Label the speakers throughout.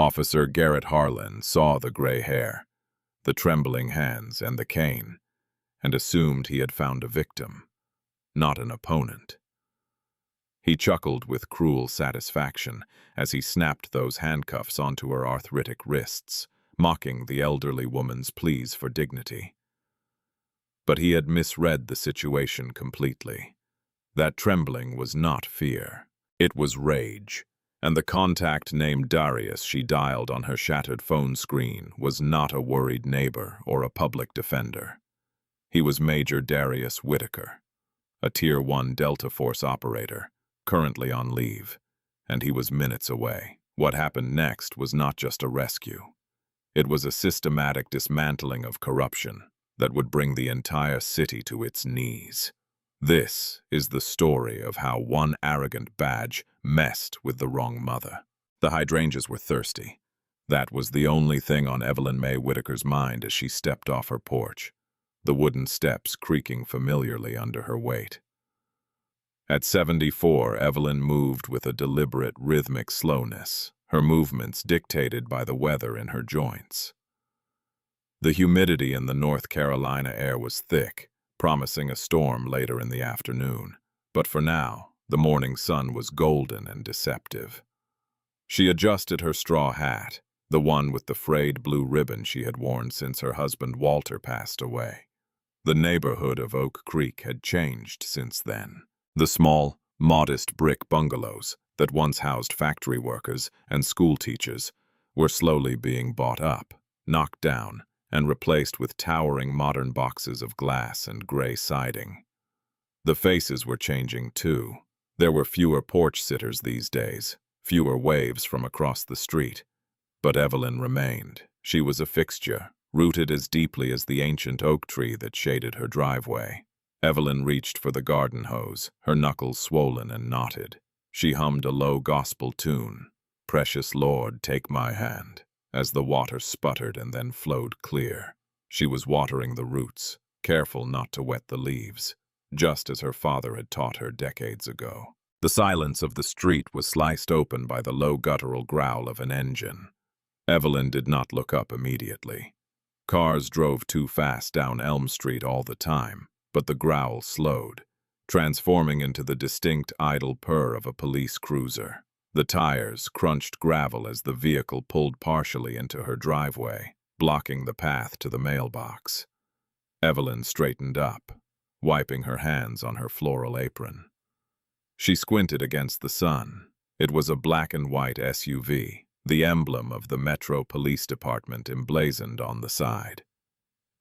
Speaker 1: Officer Garrett Harlan saw the gray hair, the trembling hands, and the cane, and assumed he had found a victim, not an opponent. He chuckled with cruel satisfaction as he snapped those handcuffs onto her arthritic wrists, mocking the elderly woman's pleas for dignity. But he had misread the situation completely. That trembling was not fear. It was rage, and the contact named Darius she dialed on her shattered phone screen was not a worried neighbor or a public defender. He was Major Darius Whitaker, a Tier 1 Delta Force operator, currently on leave, and he was minutes away. What happened next was not just a rescue. It was a systematic dismantling of corruption that would bring the entire city to its knees. This is the story of how one arrogant badge messed with the wrong mother. The hydrangeas were thirsty. That was the only thing on Evelyn May Whitaker's mind as she stepped off her porch, the wooden steps creaking familiarly under her weight. At 74, Evelyn moved with a deliberate, rhythmic slowness, her movements dictated by the weather in her joints. The humidity in the North Carolina air was thick, promising a storm later in the afternoon, but for now, the morning sun was golden and deceptive. She adjusted her straw hat, the one with the frayed blue ribbon she had worn since her husband Walter passed away. The neighborhood of Oak Creek had changed since then. The small, modest brick bungalows that once housed factory workers and school teachers were slowly being bought up, knocked down, and replaced with towering modern boxes of glass and gray siding. The faces were changing too. There were fewer porch sitters these days, fewer waves from across the street. But Evelyn remained. She was a fixture, rooted as deeply as the ancient oak tree that shaded her driveway. Evelyn reached for the garden hose, her knuckles swollen and knotted. She hummed a low gospel tune, "Precious Lord, take my hand," as the water sputtered and then flowed clear. She was watering the roots, careful not to wet the leaves, just as her father had taught her decades ago. The silence of the street was sliced open by the low guttural growl of an engine. Evelyn did not look up immediately. Cars drove too fast down Elm Street all the time, but the growl slowed, transforming into the distinct idle purr of a police cruiser. The tires crunched gravel as the vehicle pulled partially into her driveway, blocking the path to the mailbox. Evelyn straightened up, wiping her hands on her floral apron. She squinted against the sun. It was a black and white SUV, the emblem of the Metro Police Department emblazoned on the side.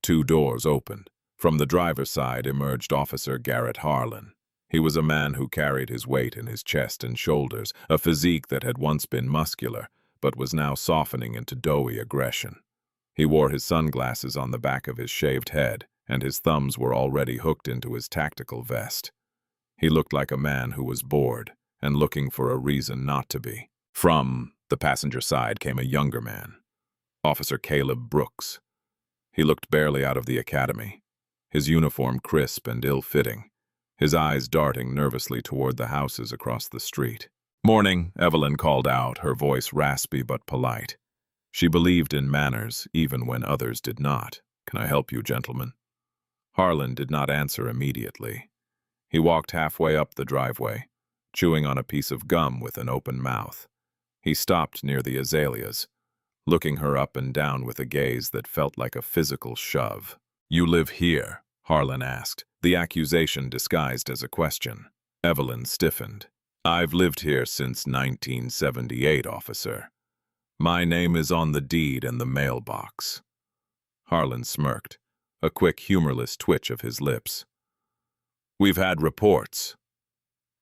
Speaker 1: Two doors opened. From the driver's side emerged Officer Garrett Harlan. He was a man who carried his weight in his chest and shoulders, a physique that had once been muscular, but was now softening into doughy aggression. He wore his sunglasses on the back of his shaved head, and his thumbs were already hooked into his tactical vest. He looked like a man who was bored and looking for a reason not to be. From the passenger side came a younger man, Officer Caleb Brooks. He looked barely out of the academy, his uniform crisp and ill-fitting, his eyes darting nervously toward the houses across the street. "Morning," Evelyn called out, her voice raspy but polite. She believed in manners even when others did not. "Can I help you, gentlemen?" Harlan did not answer immediately. He walked halfway up the driveway, chewing on a piece of gum with an open mouth. He stopped near the azaleas, looking her up and down with a gaze that felt like a physical shove. "You live here?" Harlan asked, the accusation disguised as a question. Evelyn stiffened. "I've lived here since 1978, officer. My name is on the deed and the mailbox." Harlan smirked, a quick, humorless twitch of his lips. "We've had reports."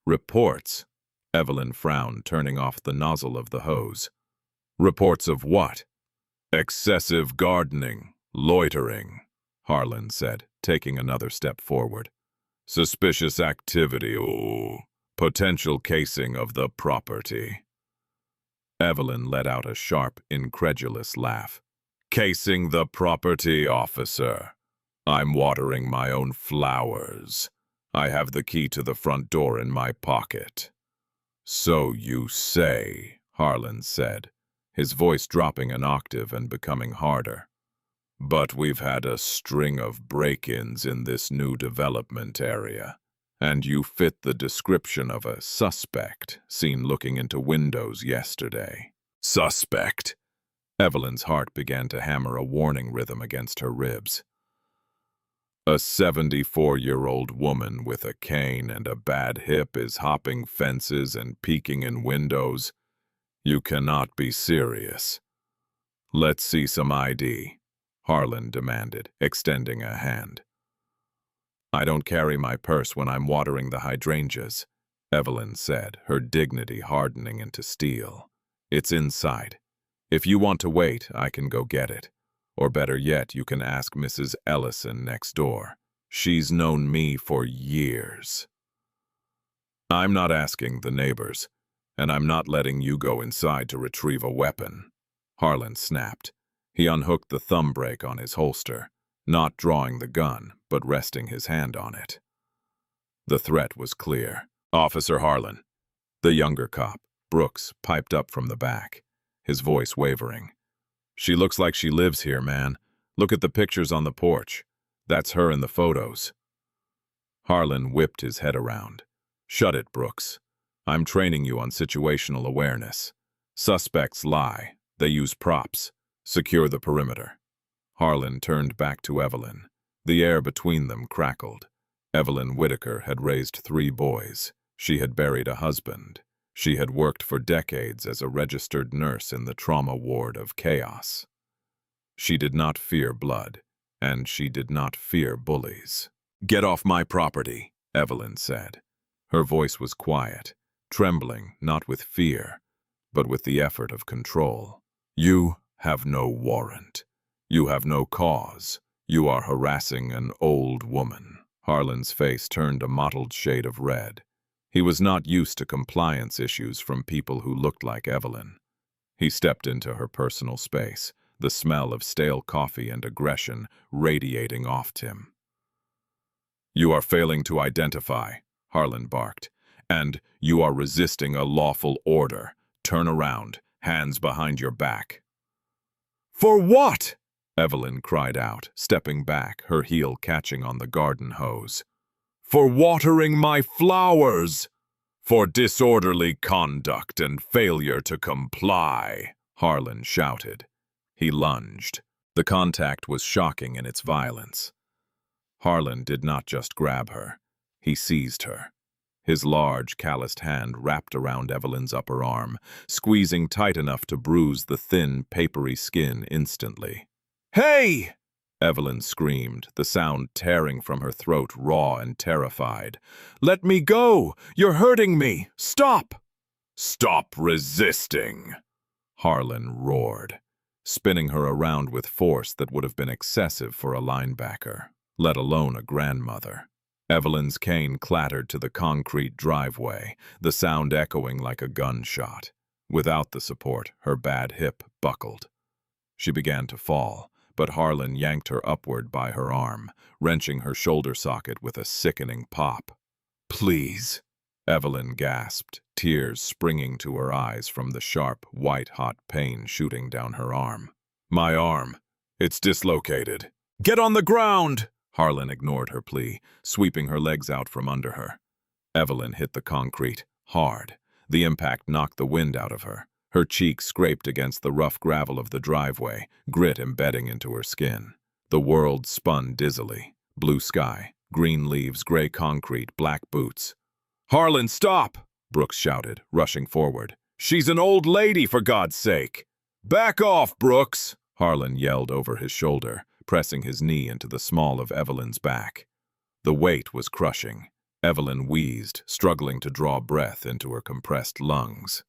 Speaker 1: "Reports?" Evelyn frowned, turning off the nozzle of the hose. "Reports of what?" "Excessive gardening, loitering," Harlan said, taking another step forward. "Suspicious activity, potential casing of the property." Evelyn let out a sharp, incredulous laugh. "Casing the property, officer? I'm watering my own flowers. I have the key to the front door in my pocket." "So you say," Harlan said, his voice dropping an octave and becoming harder. "But we've had a string of break-ins in this new development area, and you fit the description of a suspect seen looking into windows yesterday." "Suspect?" Evelyn's heart began to hammer a warning rhythm against her ribs. "A 74-year-old woman with a cane and a bad hip is hopping fences and peeking in windows. You cannot be serious." "Let's see some ID," Harlan demanded, extending a hand. "I don't carry my purse when I'm watering the hydrangeas," Evelyn said, her dignity hardening into steel. "It's inside. If you want to wait, I can go get it. Or better yet, you can ask Mrs. Ellison next door. She's known me for years." "I'm not asking the neighbors, and I'm not letting you go inside to retrieve a weapon," Harlan snapped. He unhooked the thumb brake on his holster, not drawing the gun, but resting his hand on it. The threat was clear. "Officer Harlan." The younger cop, Brooks, piped up from the back, his voice wavering. "She looks like she lives here, man. Look at the pictures on the porch. That's her in the photos." Harlan whipped his head around. "Shut it, Brooks. I'm training you on situational awareness. Suspects lie. They use props. Secure the perimeter." Harlan turned back to Evelyn. The air between them crackled. Evelyn Whitaker had raised 3 boys. She had buried a husband. She had worked for decades as a registered nurse in the trauma ward of Chaos. She did not fear blood, and she did not fear bullies. "Get off my property," Evelyn said. Her voice was quiet, trembling not with fear, but with the effort of control. "You have no warrant. You have no cause. You are harassing an old woman." Harlan's face turned a mottled shade of red. He was not used to compliance issues from people who looked like Evelyn. He stepped into her personal space, the smell of stale coffee and aggression radiating off him. "You are failing to identify," Harlan barked, "and you are resisting a lawful order. Turn around, hands behind your back." "For what?" Evelyn cried out, stepping back, her heel catching on the garden hose. "For watering my flowers!" "For disorderly conduct and failure to comply," Harlan shouted. He lunged. The contact was shocking in its violence. Harlan did not just grab her. He seized her. His large, calloused hand wrapped around Evelyn's upper arm, squeezing tight enough to bruise the thin, papery skin instantly. "Hey!" Evelyn screamed, the sound tearing from her throat, raw and terrified. "Let me go! You're hurting me! Stop!" "Stop resisting!" Harlan roared, spinning her around with force that would have been excessive for a linebacker, let alone a grandmother. Evelyn's cane clattered to the concrete driveway, the sound echoing like a gunshot. Without the support, her bad hip buckled. She began to fall, but Harlan yanked her upward by her arm, wrenching her shoulder socket with a sickening pop. "Please," Evelyn gasped, tears springing to her eyes from the sharp, white-hot pain shooting down her arm. "My arm. It's dislocated." "Get on the ground!" Harlan ignored her plea, sweeping her legs out from under her. Evelyn hit the concrete, hard. The impact knocked the wind out of her. Her cheek scraped against the rough gravel of the driveway, grit embedding into her skin. The world spun dizzily. Blue sky, green leaves, gray concrete, black boots. "Harlan, stop!" Brooks shouted, rushing forward. "She's an old lady, for God's sake!" "Back off, Brooks!" Harlan yelled over his shoulder, pressing his knee into the small of Evelyn's back. The weight was crushing. Evelyn wheezed, struggling to draw breath into her compressed lungs.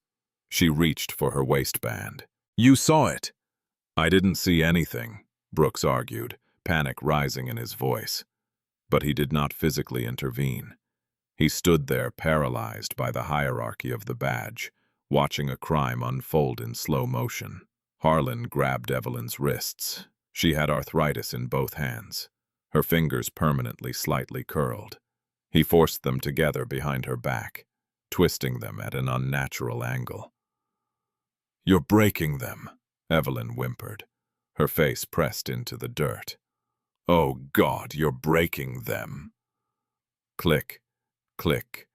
Speaker 1: She reached for her waistband. "You saw it." "I didn't see anything," Brooks argued, panic rising in his voice. But he did not physically intervene. He stood there paralyzed by the hierarchy of the badge, watching a crime unfold in slow motion. Harlan grabbed Evelyn's wrists. She had arthritis in both hands, her fingers permanently slightly curled. He forced them together behind her back, twisting them at an unnatural angle. You're breaking them, Evelyn whimpered, her face pressed into the dirt. Oh God, you're breaking them. Click, click.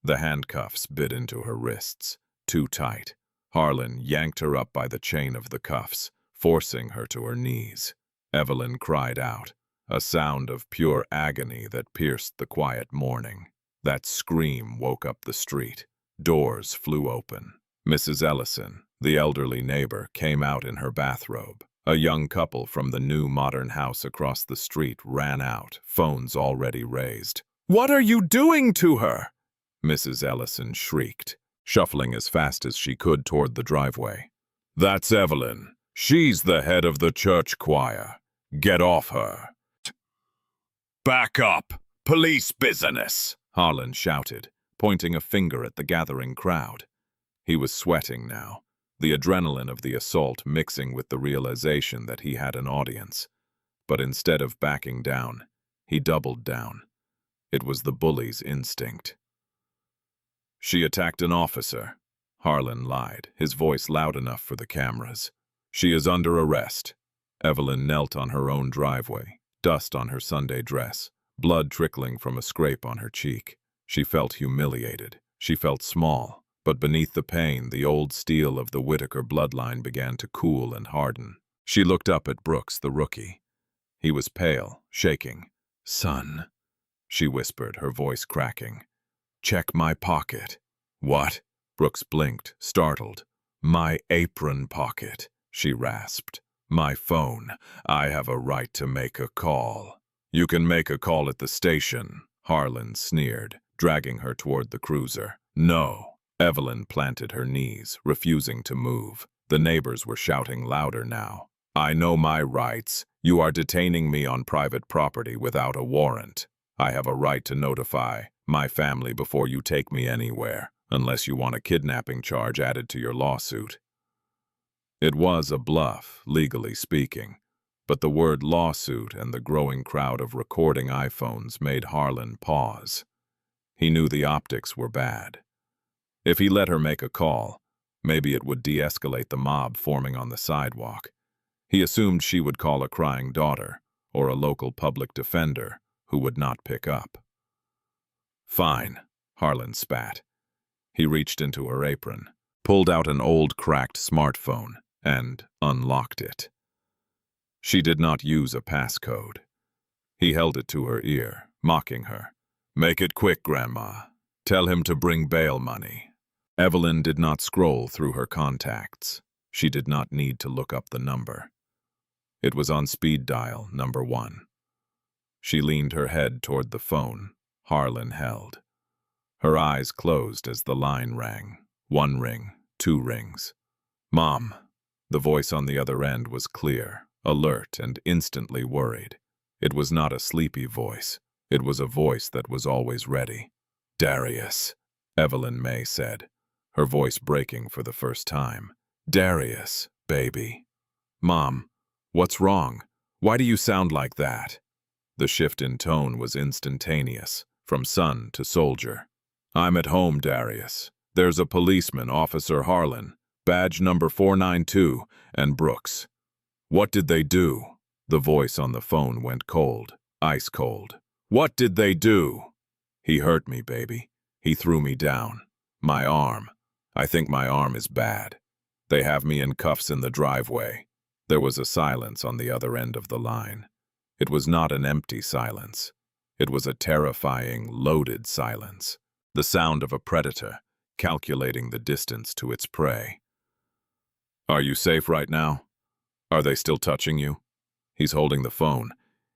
Speaker 1: The handcuffs bit into her wrists, too tight. Harlan yanked her up by the chain of the cuffs, forcing her to her knees. Evelyn cried out, a sound of pure agony that pierced the quiet morning. That scream woke up the street. Doors flew open. Mrs. Ellison, the elderly neighbor, came out in her bathrobe. A young couple from the new modern house across the street ran out, phones already raised. "What are you doing to her?" Mrs. Ellison shrieked, shuffling as fast as she could toward the driveway. "That's Evelyn. She's the head of the church choir. Get off her." "Back up! Police business!" Harlan shouted, pointing a finger at the gathering crowd. He was sweating now, the adrenaline of the assault mixing with the realization that he had an audience. But instead of backing down, he doubled down. It was the bully's instinct. "She attacked an officer," Harlan lied, his voice loud enough for the cameras. "She is under arrest." Evelyn knelt on her own driveway, dust on her Sunday dress, blood trickling from a scrape on her cheek. She felt humiliated. She felt small. But beneath the pain, the old steel of the Whitaker bloodline began to cool and harden. She looked up at Brooks, the rookie. He was pale, shaking. "Son," she whispered, her voice cracking. "Check my pocket." "What?" Brooks blinked, startled. "My apron pocket," she rasped. "My phone. I have a right to make a call." "You can make a call at the station," Harlan sneered, dragging her toward the cruiser. "No." Evelyn planted her knees, refusing to move. The neighbors were shouting louder now. "I know my rights. You are detaining me on private property without a warrant. I have a right to notify my family before you take me anywhere, unless you want a kidnapping charge added to your lawsuit." It was a bluff, legally speaking, but the word lawsuit and the growing crowd of recording iPhones made Harlan pause. He knew the optics were bad. If he let her make a call, maybe it would de-escalate the mob forming on the sidewalk. He assumed she would call a crying daughter, or a local public defender, who would not pick up. "Fine," Harlan spat. He reached into her apron, pulled out an old cracked smartphone, and unlocked it. She did not use a passcode. He held it to her ear, mocking her. "Make it quick, Grandma. Tell him to bring bail money." Evelyn did not scroll through her contacts. She did not need to look up the number. It was on speed dial, number 1. She leaned her head toward the phone Harlan held. Her eyes closed as the line rang. 1 ring, 2 rings. "Mom." The voice on the other end was clear, alert, and instantly worried. It was not a sleepy voice. It was a voice that was always ready. "Darius," Evelyn May said, her voice breaking for the first time. "Darius, baby." "Mom, what's wrong? Why do you sound like that?" The shift in tone was instantaneous, from son to soldier. "I'm at home, Darius. There's a policeman, Officer Harlan, badge number 492, and Brooks." "What did they do?" The voice on the phone went cold, ice cold. "What did they do?" "He hurt me, baby. He threw me down. My arm. I think my arm is bad. They have me in cuffs in the driveway." There was a silence on the other end of the line. It was not an empty silence. It was a terrifying, loaded silence. The sound of a predator, calculating the distance to its prey. "Are you safe right now? Are they still touching you?" He's holding the phone.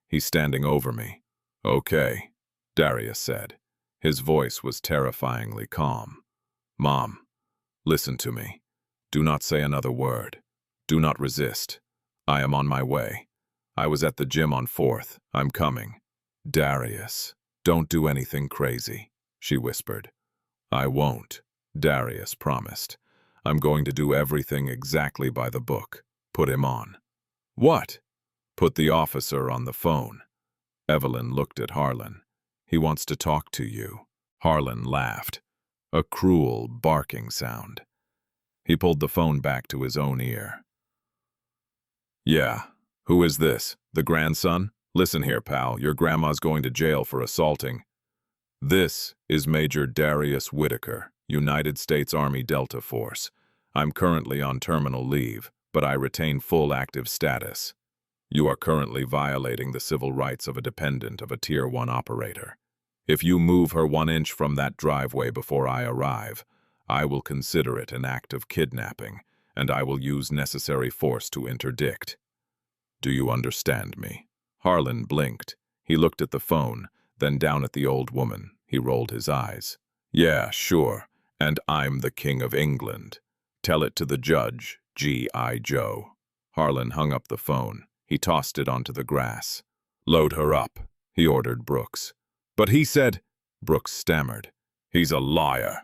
Speaker 1: He's standing over me. "Okay," Darius said. His voice was terrifyingly calm. "Mom, listen to me. Do not say another word. Do not resist. I am on my way. I was at the gym on 4th. I'm coming." "Darius, don't do anything crazy," she whispered. "I won't," Darius promised. "I'm going to do everything exactly by the book. Put him on." "What?" "Put the officer on the phone." Evelyn looked at Harlan. "He wants to talk to you." Harlan laughed. A cruel, barking sound. He pulled the phone back to his own ear. Yeah, who is this? The grandson? Listen here, pal, your grandma's going to jail for assaulting. This is Major Darius Whitaker, United States Army Delta Force. I'm currently on terminal leave, but I retain full active status. You are currently violating the civil rights of a dependent of a Tier 1 operator. If you move her 1 inch from that driveway before I arrive, I will consider it an act of kidnapping, and I will use necessary force to interdict. Do you understand me? Harlan blinked. He looked at the phone, then down at the old woman. He rolled his eyes. Yeah, sure, and I'm the King of England. Tell it to the judge, G.I. Joe. Harlan hung up the phone. He tossed it onto the grass. Load her up, he ordered Brooks. But he said, Brooks stammered. He's a liar,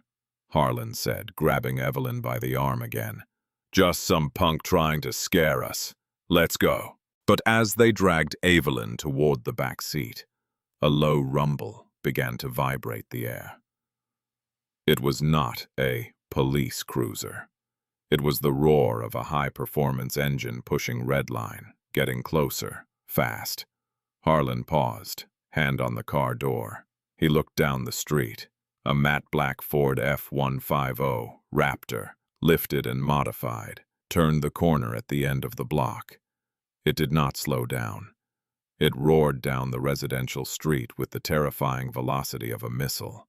Speaker 1: Harlan said, grabbing Evelyn by the arm again. Just some punk trying to scare us. Let's go. But as they dragged Evelyn toward the back seat, a low rumble began to vibrate the air. It was not a police cruiser. It was the roar of a high-performance engine pushing redline, getting closer, fast. Harlan paused, hand on the car door. He looked down the street. A matte black Ford F-150 Raptor, lifted and modified, turned the corner at the end of the block. It did not slow down. It roared down the residential street with the terrifying velocity of a missile.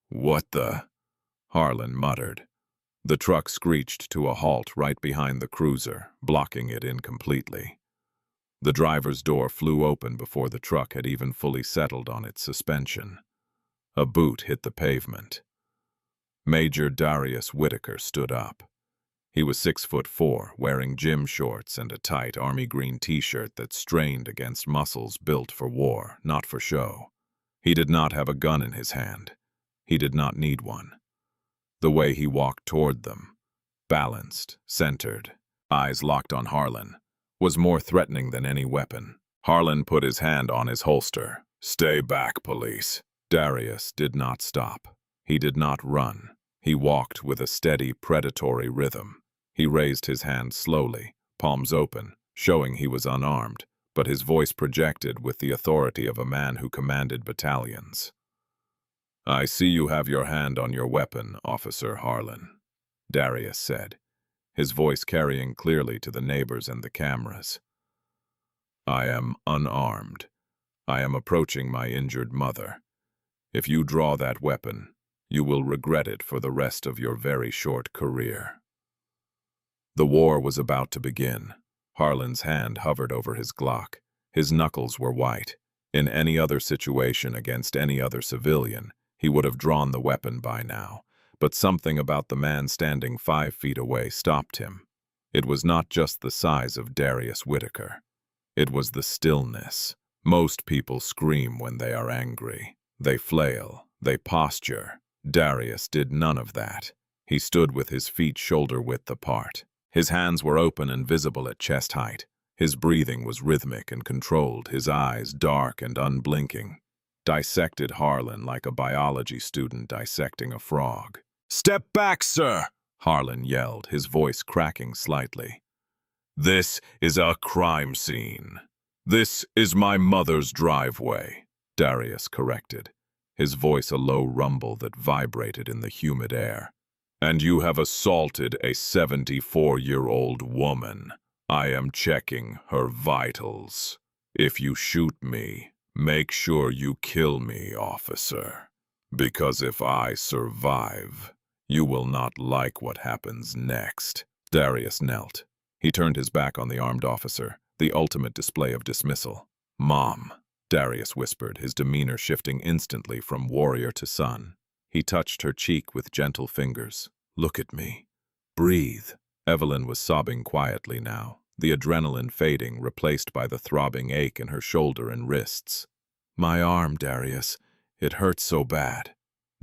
Speaker 1: What the? Harlan muttered. The truck screeched to a halt right behind the cruiser, blocking it incompletely. The driver's door flew open before the truck had even fully settled on its suspension. A boot hit the pavement. Major Darius Whitaker stood up. He was 6'4", wearing gym shorts and a tight army green t-shirt that strained against muscles built for war, not for show. He did not have a gun in his hand. He did not need one. The way he walked toward them, balanced, centered, eyes locked on Harlan, was more threatening than any weapon. Harlan put his hand on his holster. Stay back, police. Darius did not stop. He did not run. He walked with a steady, predatory rhythm. He raised his hand slowly, palms open, showing he was unarmed, but his voice projected with the authority of a man who commanded battalions. I see you have your hand on your weapon, Officer Harlan, Darius said, his voice carrying clearly to the neighbors and the cameras. I am unarmed. I am approaching my injured mother. If you draw that weapon, you will regret it for the rest of your very short career. The war was about to begin. Harlan's hand hovered over his Glock. His knuckles were white. In any other situation against any other civilian, he would have drawn the weapon by now. But something about the man standing 5 feet away stopped him. It was not just the size of Darius Whitaker. It was the stillness. Most people scream when they are angry. They flail. They posture. Darius did none of that. He stood with his feet shoulder-width apart. His hands were open and visible at chest height. His breathing was rhythmic and controlled, his eyes dark and unblinking. Dissected Harlan like a biology student dissecting a frog. "Step back, sir!" Harlan yelled, his voice cracking slightly. "This is a crime scene. This is my mother's driveway," Darius corrected, his voice a low rumble that vibrated in the humid air. "And you have assaulted a 74-year-old woman. I am checking her vitals. If you shoot me, make sure you kill me, officer. Because if I survive, you will not like what happens next." Darius knelt. He turned his back on the armed officer, the ultimate display of dismissal. "Mom," Darius whispered, his demeanor shifting instantly from warrior to son. He touched her cheek with gentle fingers. "Look at me. Breathe." Evelyn was sobbing quietly now, the adrenaline fading, replaced by the throbbing ache in her shoulder and wrists. "My arm, Darius. It hurts so bad."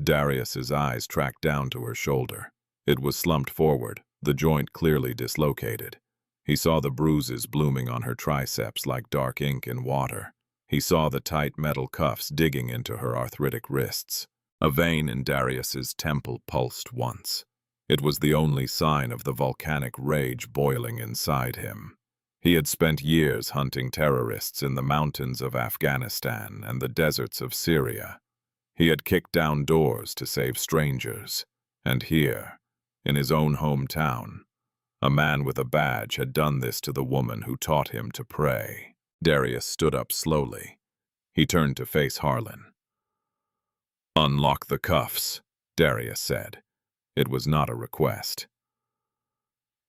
Speaker 1: Darius's eyes tracked down to her shoulder. It was slumped forward, the joint clearly dislocated. He saw the bruises blooming on her triceps like dark ink in water. He saw the tight metal cuffs digging into her arthritic wrists. A vein in Darius's temple pulsed once. It was the only sign of the volcanic rage boiling inside him. He had spent years hunting terrorists in the mountains of Afghanistan and the deserts of Syria. He had kicked down doors to save strangers. And here, in his own hometown, a man with a badge had done this to the woman who taught him to pray. Darius stood up slowly. He turned to face Harlan. "Unlock the cuffs," Darius said. It was not a request.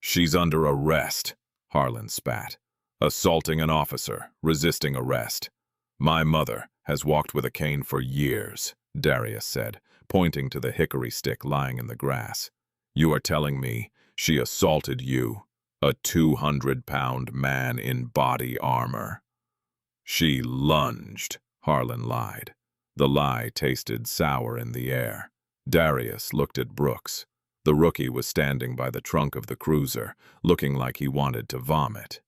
Speaker 1: "She's under arrest," Harlan spat. "Assaulting an officer, resisting arrest. My mother has walked with a cane for years," Darius said, pointing to the hickory stick lying in the grass. "You are telling me she assaulted you, a 200-pound man in body armor?" "She lunged," Harlan lied. The lie tasted sour in the air. Darius looked at Brooks. The rookie was standing by the trunk of the cruiser, looking like he wanted to vomit.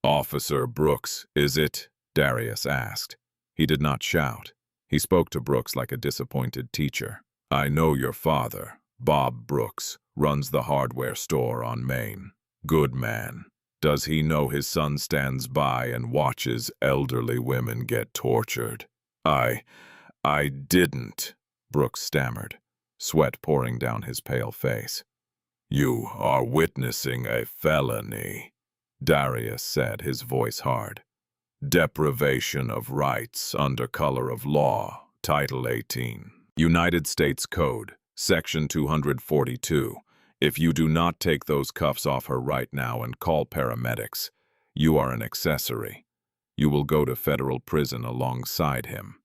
Speaker 1: "Officer Brooks, is it?" Darius asked. He did not shout. He spoke to Brooks like a disappointed teacher. "I know your father, Bob Brooks, runs the hardware store on Main. Good man. Does he know his son stands by and watches elderly women get tortured?" I didn't," Brooks stammered, sweat pouring down his pale face. "You are witnessing a felony," Darius said, his voice hard. "Deprivation of rights under color of law, Title 18. United States Code, Section 242. If you do not take those cuffs off her right now and call paramedics, you are an accessory. You will go to federal prison alongside him."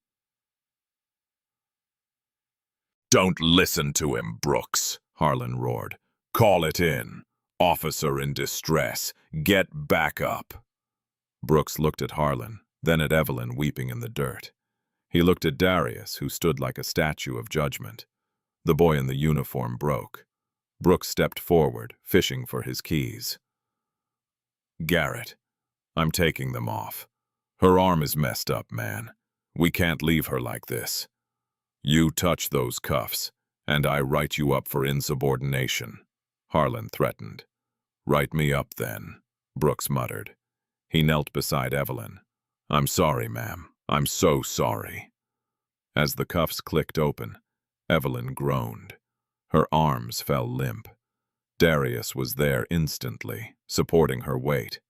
Speaker 1: "Don't listen to him, Brooks," Harlan roared. "Call it in. Officer in distress. Get back up." Brooks looked at Harlan, then at Evelyn weeping in the dirt. He looked at Darius, who stood like a statue of judgment. The boy in the uniform broke. Brooks stepped forward, fishing for his keys. "Garrett, I'm taking them off. Her arm is messed up, man. We can't leave her like this. You touch those cuffs, and I write you up for insubordination," Harlan threatened. "Write me up, then," Brooks muttered. He knelt beside Evelyn. "I'm sorry, ma'am. I'm so sorry." As the cuffs clicked open, Evelyn groaned. Her arms fell limp. Darius was there instantly, supporting her weight.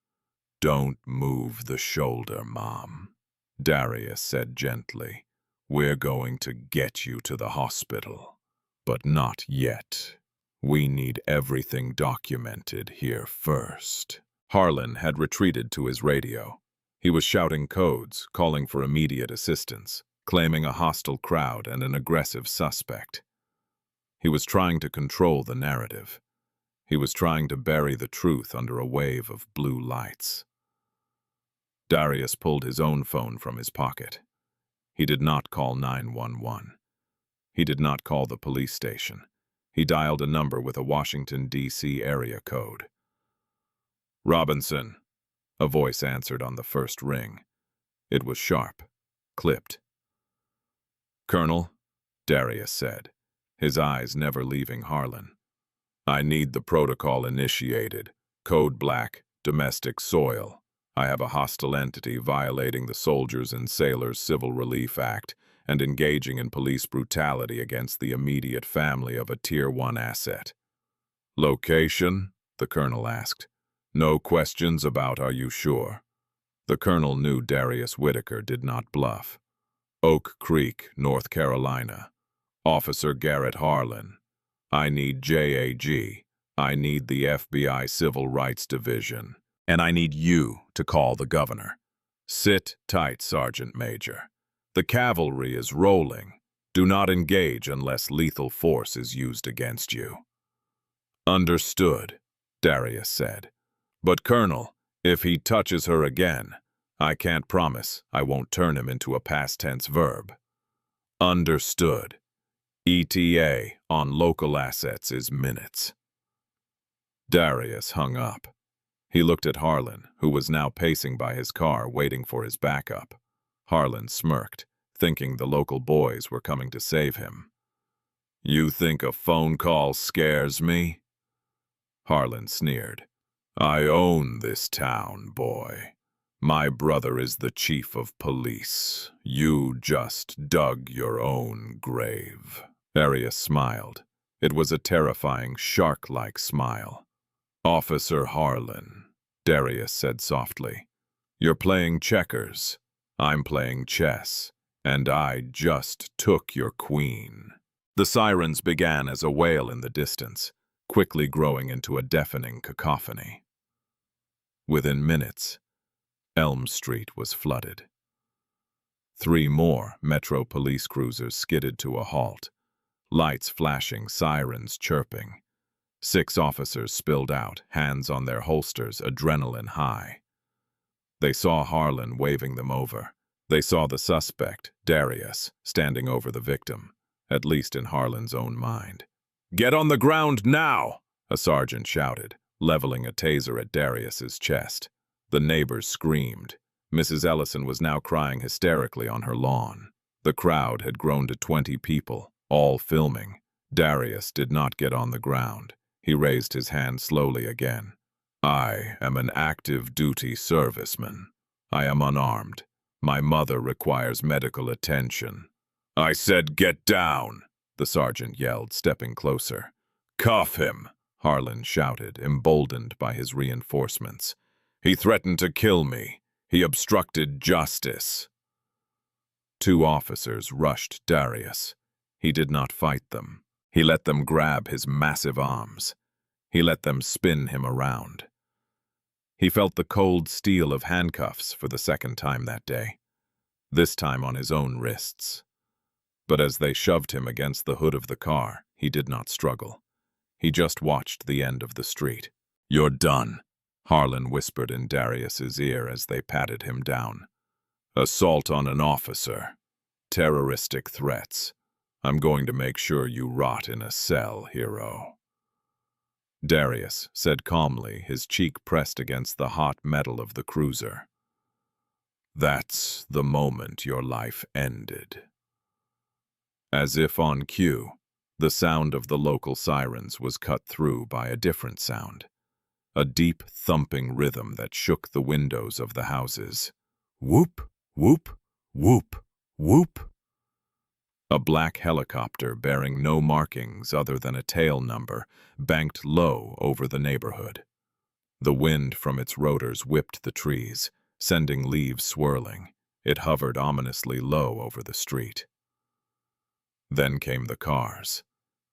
Speaker 1: "Don't move the shoulder, Mom," Darius said gently. "We're going to get you to the hospital, but not yet. We need everything documented here first." Harlan had retreated to his radio. He was shouting codes, calling for immediate assistance, claiming a hostile crowd and an aggressive suspect. He was trying to control the narrative. He was trying to bury the truth under a wave of blue lights. Darius pulled his own phone from his pocket. He did not call 911. He did not call the police station. He dialed a number with a Washington, D.C. area code. "Robinson," a voice answered on the first ring. It was sharp, clipped. "Colonel," Darius said, his eyes never leaving Harlan. "I need the protocol initiated. Code Black, domestic soil. I have a hostile entity violating the Soldiers and Sailors Civil Relief Act and engaging in police brutality against the immediate family of a Tier 1 asset." "Location?" the colonel asked. "No questions about are you sure?" The colonel knew Darius Whitaker did not bluff. "Oak Creek, North Carolina. Officer Garrett Harlan. I need JAG. I need the FBI Civil Rights Division. And I need you to call the governor. Sit tight, Sergeant Major. The cavalry is rolling. Do not engage unless lethal force is used against you." "Understood," Darius said. "But Colonel, if he touches her again, I can't promise I won't turn him into a past tense verb." "Understood. ETA on local assets is minutes." Darius hung up. He looked at Harlan, who was now pacing by his car waiting for his backup. Harlan smirked, thinking the local boys were coming to save him. "You think a phone call scares me?" Harlan sneered. I own this town, boy. My brother is the chief of police. You just dug your own grave. Darius smiled. It was a terrifying, shark-like smile. Officer Harlan, Darius said softly. You're playing checkers. I'm playing chess. And I just took your queen. The sirens began as a wail in the distance, quickly growing into a deafening cacophony. Within minutes, Elm Street was flooded. 3 more Metro police cruisers skidded to a halt, lights flashing, sirens chirping. 6 officers spilled out, hands on their holsters, adrenaline high. They saw Harlan waving them over. They saw the suspect, Darius, standing over the victim, at least in Harlan's own mind. Get on the ground now! A sergeant shouted, leveling a taser at Darius's chest. The neighbors screamed. Mrs. Ellison was now crying hysterically on her lawn. The crowd had grown to 20 people, all filming. Darius did not get on the ground. He raised his hand slowly again. I am an active duty serviceman. I am unarmed. My mother requires medical attention. I said get down, the sergeant yelled, stepping closer. Cuff him, Harlan shouted, emboldened by his reinforcements. He threatened to kill me. He obstructed justice. 2 officers rushed Darius. He did not fight them. He let them grab his massive arms. He let them spin him around. He felt the cold steel of handcuffs for the second time that day, this time on his own wrists. But as they shoved him against the hood of the car, he did not struggle. He just watched the end of the street. You're done, Harlan whispered in Darius's ear as they patted him down. Assault on an officer. Terroristic threats. I'm going to make sure you rot in a cell, hero. Darius said calmly, his cheek pressed against the hot metal of the cruiser. That's the moment your life ended. As if on cue, the sound of the local sirens was cut through by a different sound, a deep thumping rhythm that shook the windows of the houses. Whoop, whoop, whoop, whoop. A black helicopter bearing no markings other than a tail number banked low over the neighborhood. The wind from its rotors whipped the trees, sending leaves swirling. It hovered ominously low over the street. Then came the cars.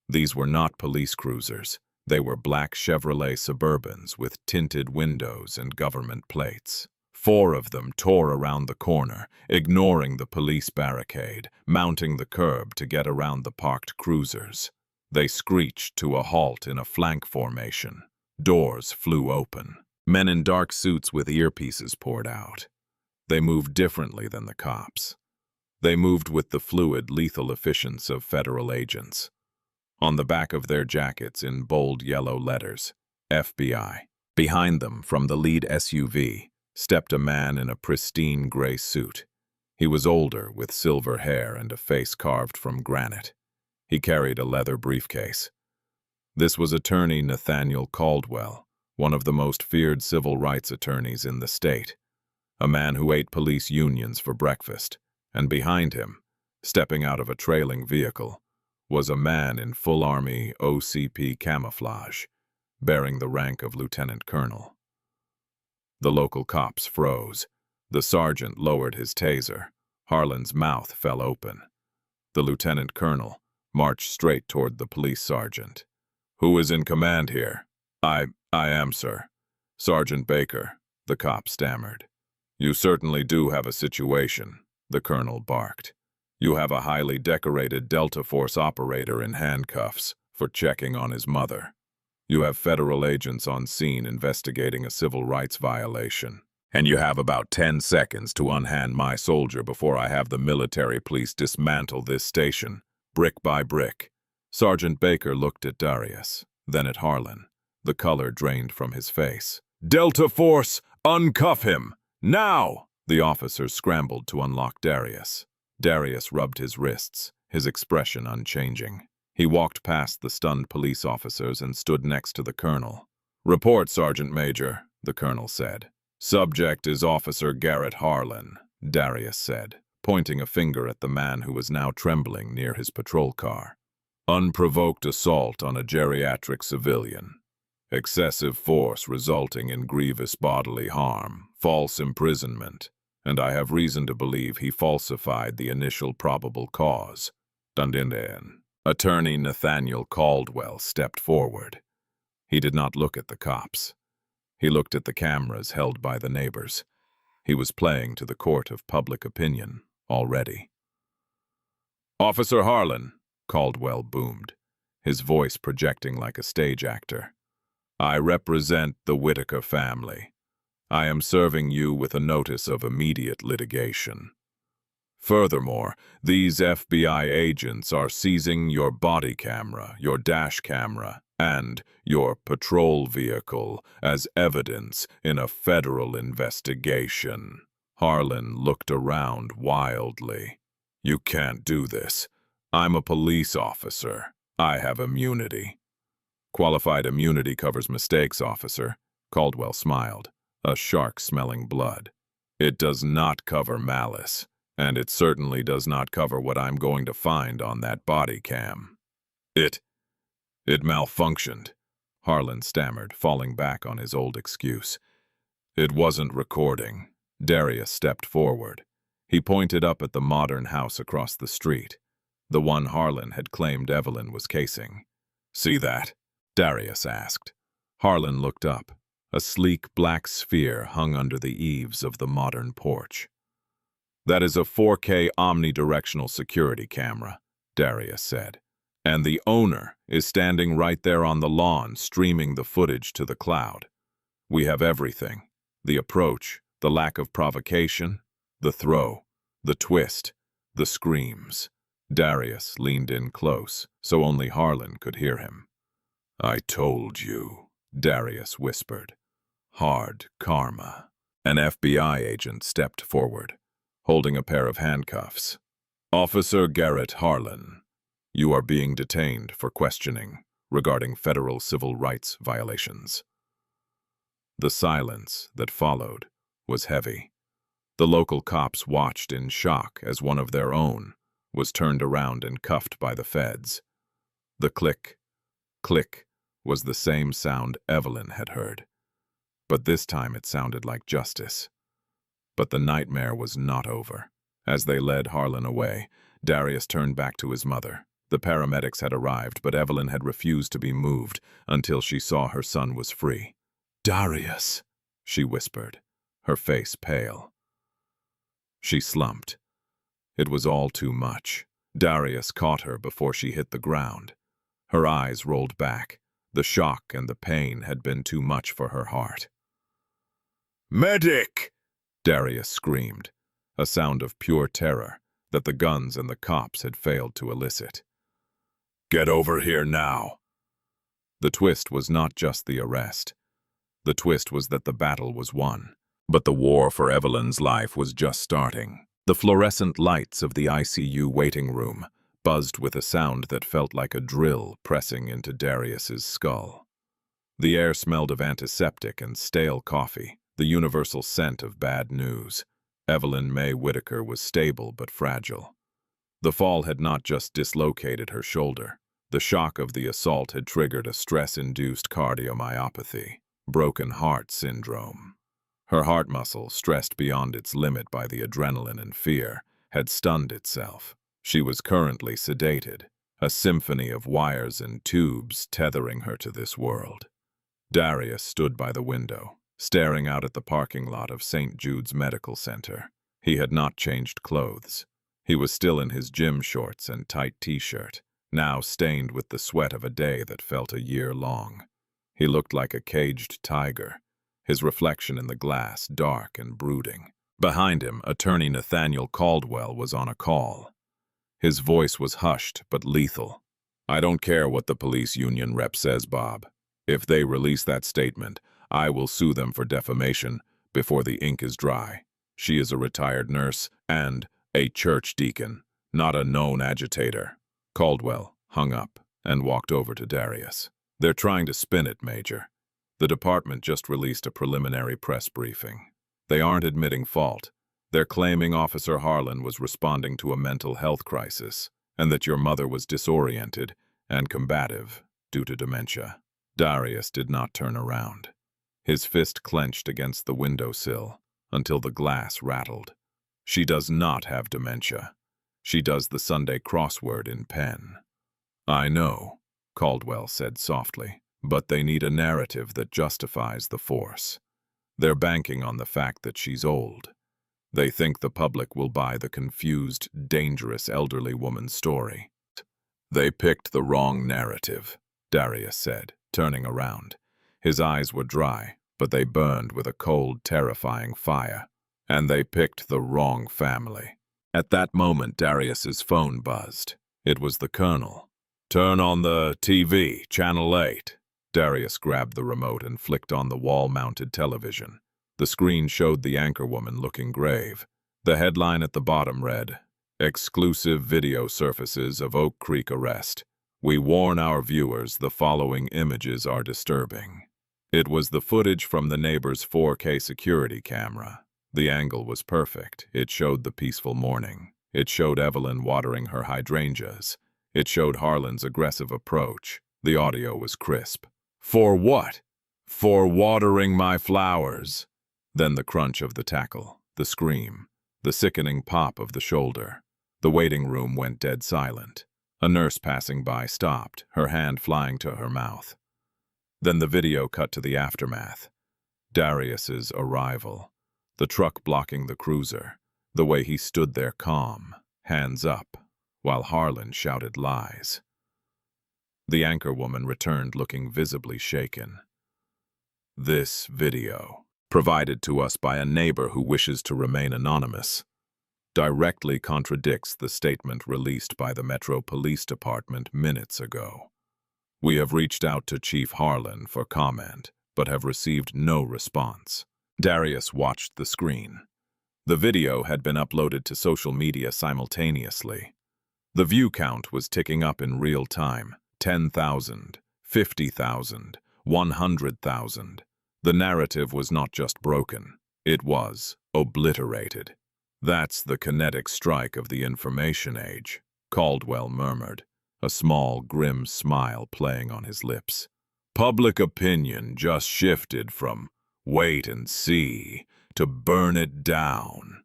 Speaker 1: These were not police cruisers. They were black Chevrolet Suburbans with tinted windows and government plates. 4 of them tore around the corner, ignoring the police barricade, mounting the curb to get around the parked cruisers. They screeched to a halt in a flank formation. Doors flew open. Men in dark suits with earpieces poured out. They moved differently than the cops. They moved with the fluid, lethal efficiency of federal agents. On the back of their jackets, in bold yellow letters, FBI. Behind them, from the lead SUV, stepped a man in a pristine gray suit. He was older, with silver hair and a face carved from granite. He carried a leather briefcase. This was Attorney Nathaniel Caldwell, one of the most feared civil rights attorneys in the state, a man who ate police unions for breakfast, and behind him, stepping out of a trailing vehicle, was a man in full Army OCP camouflage, bearing the rank of lieutenant colonel. The local cops froze. The sergeant lowered his taser. Harlan's mouth fell open. The lieutenant colonel marched straight toward the police sergeant. Who is in command here? I am, sir. Sergeant Baker, the cop stammered. You certainly do have a situation, the colonel barked. You have a highly decorated Delta Force operator in handcuffs for checking on his mother. You have federal agents on scene investigating a civil rights violation. And you have about 10 seconds to unhand my soldier before I have the military police dismantle this station, brick by brick. Sergeant Baker looked at Darius, then at Harlan. The color drained from his face. Delta Force, uncuff him! Now! The officers scrambled to unlock Darius. Darius rubbed his wrists, his expression unchanging. He walked past the stunned police officers and stood next to the colonel. "Report, Sergeant Major," the colonel said. "Subject is Officer Garrett Harlan," Darius said, pointing a finger at the man who was now trembling near his patrol car. "Unprovoked assault on a geriatric civilian. Excessive force resulting in grievous bodily harm, false imprisonment, and I have reason to believe he falsified the initial probable cause." Dundindan. Attorney Nathaniel Caldwell stepped forward. He did not look at the cops. He looked at the cameras held by the neighbors. He was playing to the court of public opinion already. "Officer Harlan," Caldwell boomed, his voice projecting like a stage actor. "I represent the Whitaker family. I am serving you with a notice of immediate litigation. Furthermore, these FBI agents are seizing your body camera, your dash camera, and your patrol vehicle as evidence in a federal investigation." Harlan looked around wildly. "You can't do this. I'm a police officer. I have immunity." "Qualified immunity covers mistakes, officer," Caldwell smiled, a shark smelling blood. "It does not cover malice, and it certainly does not cover what I'm going to find on that body cam." It malfunctioned," Harlan stammered, falling back on his old excuse. "It wasn't recording." Darius stepped forward. He pointed up at the modern house across the street, the one Harlan had claimed Evelyn was casing. "See that?" Darius asked. Harlan looked up. A sleek black sphere hung under the eaves of the modern porch. "That is a 4K omnidirectional security camera," Darius said. "And the owner is standing right there on the lawn streaming the footage to the cloud. We have everything. The approach, the lack of provocation, the throw, the twist, the screams." Darius leaned in close, so only Harlan could hear him. "I told you," Darius whispered. "Hard karma." An FBI agent stepped forward, holding a pair of handcuffs. "Officer Garrett Harlan, you are being detained for questioning regarding federal civil rights violations." The silence that followed was heavy. The local cops watched in shock as one of their own was turned around and cuffed by the feds. The click, click was the same sound Evelyn had heard, but this time it sounded like justice. But the nightmare was not over. As they led Harlan away, Darius turned back to his mother. The paramedics had arrived, but Evelyn had refused to be moved until she saw her son was free. "Darius," she whispered, her face pale. She slumped. It was all too much. Darius caught her before she hit the ground. Her eyes rolled back. The shock and the pain had been too much for her heart. "Medic!" Darius screamed, a sound of pure terror that the guns and the cops had failed to elicit. "Get over here now." The twist was not just the arrest. The twist was that the battle was won. But the war for Evelyn's life was just starting. The fluorescent lights of the ICU waiting room buzzed with a sound that felt like a drill pressing into Darius's skull. The air smelled of antiseptic and stale coffee, the universal scent of bad news. Evelyn May Whitaker was stable but fragile. The fall had not just dislocated her shoulder. The shock of the assault had triggered a stress-induced cardiomyopathy, broken heart syndrome. Her heart muscle, stressed beyond its limit by the adrenaline and fear, had stunned itself. She was currently sedated, a symphony of wires and tubes tethering her to this world. Darius stood by the window, staring out at the parking lot of St. Jude's Medical Center. He had not changed clothes. He was still in his gym shorts and tight t-shirt, now stained with the sweat of a day that felt a year long. He looked like a caged tiger, his reflection in the glass dark and brooding. Behind him, attorney Nathaniel Caldwell was on a call. His voice was hushed but lethal. "I don't care what the police union rep says, Bob. If they release that statement, I will sue them for defamation before the ink is dry. She is a retired nurse and a church deacon, not a known agitator." Caldwell hung up and walked over to Darius. "They're trying to spin it, Major. The department just released a preliminary press briefing. They aren't admitting fault. They're claiming Officer Harlan was responding to a mental health crisis, and that your mother was disoriented and combative due to dementia. Darius did not turn around. His fist clenched against the windowsill until the glass rattled. She does not have dementia. She does the Sunday crossword in pen. I know, Caldwell said softly, but they need a narrative that justifies the force. They're banking on the fact that she's old. They think the public will buy the confused, dangerous elderly woman's story. They picked the wrong narrative, Darius said, turning around. His eyes were dry, but they burned with a cold, terrifying fire. And they picked the wrong family. At that moment, Darius's phone buzzed. It was the colonel. Turn on the TV, Channel 8. Darius grabbed the remote and flicked on the wall-mounted television. The screen showed the anchorwoman looking grave. The headline at the bottom read, "Exclusive video surfaces of Oak Creek arrest. We warn our viewers the following images are disturbing." It was the footage from the neighbor's 4K security camera. The angle was perfect. It showed the peaceful morning. It showed Evelyn watering her hydrangeas. It showed Harlan's aggressive approach. The audio was crisp. "For what?" "For watering my flowers." Then the crunch of the tackle, the scream, the sickening pop of the shoulder. The waiting room went dead silent. A nurse passing by stopped, her hand flying to her mouth. Then the video cut to the aftermath. Darius's arrival. The truck blocking the cruiser. The way he stood there calm, hands up, while Harlan shouted lies. The anchorwoman returned looking visibly shaken. This video, provided to us by a neighbor who wishes to remain anonymous, directly contradicts the statement released by the Metro Police Department minutes ago. We have reached out to Chief Harlan for comment, but have received no response. Darius watched the screen. The video had been uploaded to social media simultaneously. The view count was ticking up in real time. 10,000, 50,000, 100,000. The narrative was not just broken. It was obliterated. That's the kinetic strike of the information age, Caldwell murmured, a small, grim smile playing on his lips. Public opinion just shifted from wait and see to burn it down.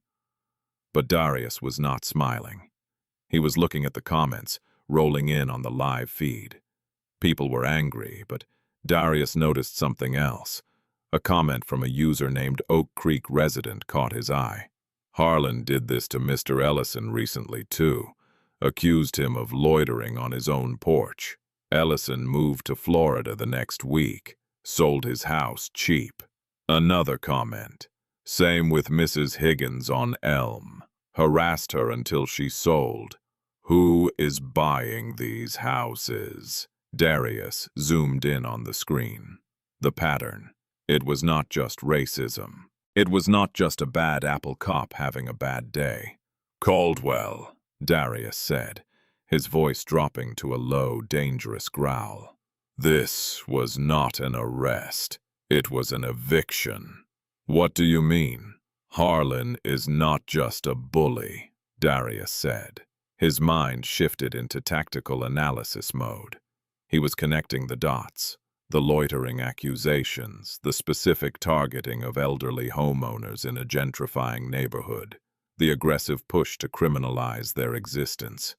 Speaker 1: But Darius was not smiling. He was looking at the comments, rolling in on the live feed. People were angry, but Darius noticed something else. A comment from a user named Oak Creek Resident caught his eye. Harlan did this to Mr. Ellison recently, too. Accused him of loitering on his own porch. Ellison moved to Florida the next week. Sold his house cheap. Another comment. Same with Mrs. Higgins on Elm. Harassed her until she sold. Who is buying these houses? Darius zoomed in on the screen. The pattern. It was not just racism. It was not just a bad apple cop having a bad day. Caldwell, Darius said, his voice dropping to a low, dangerous growl. This was not an arrest. It was an eviction. What do you mean? Harlan is not just a bully, Darius said. His mind shifted into tactical analysis mode. He was connecting the dots, the loitering accusations, the specific targeting of elderly homeowners in a gentrifying neighborhood, the aggressive push to criminalize their existence.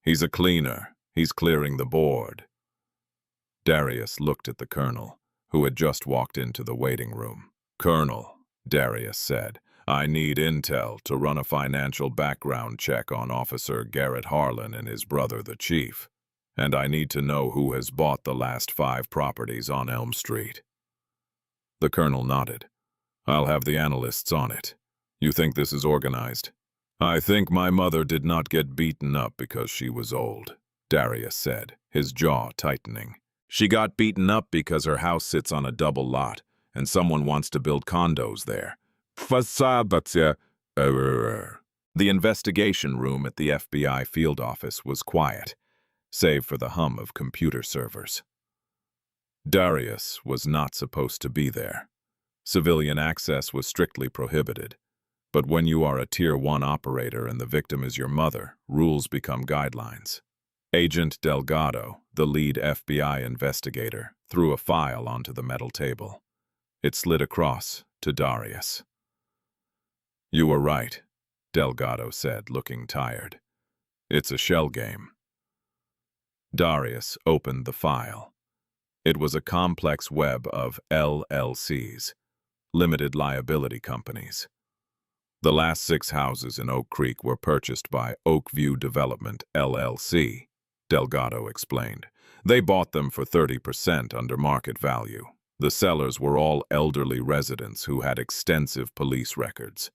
Speaker 1: He's a cleaner. He's clearing the board. Darius looked at the colonel, who had just walked into the waiting room. Colonel, Darius said, I need intel to run a financial background check on Officer Garrett Harlan and his brother, the chief. And I need to know who has bought the last 5 properties on Elm Street. The colonel nodded. I'll have the analysts on it. You think this is organized? I think my mother did not get beaten up because she was old, Darius said, his jaw tightening. She got beaten up because her house sits on a double lot, and someone wants to build condos there. The investigation room at the FBI field office was quiet, save for the hum of computer servers. Darius was not supposed to be there. Civilian access was strictly prohibited. But when you are a Tier 1 operator and the victim is your mother, rules become guidelines. Agent Delgado, the lead FBI investigator, threw a file onto the metal table. It slid across to Darius. "You were right," Delgado said, looking tired. "It's a shell game." Darius opened the file. It was a complex web of LLCs, limited liability companies. The last 6 houses in Oak Creek were purchased by Oakview Development, LLC, Delgado explained. They bought them for 30% under market value. The sellers were all elderly residents who had extensive police records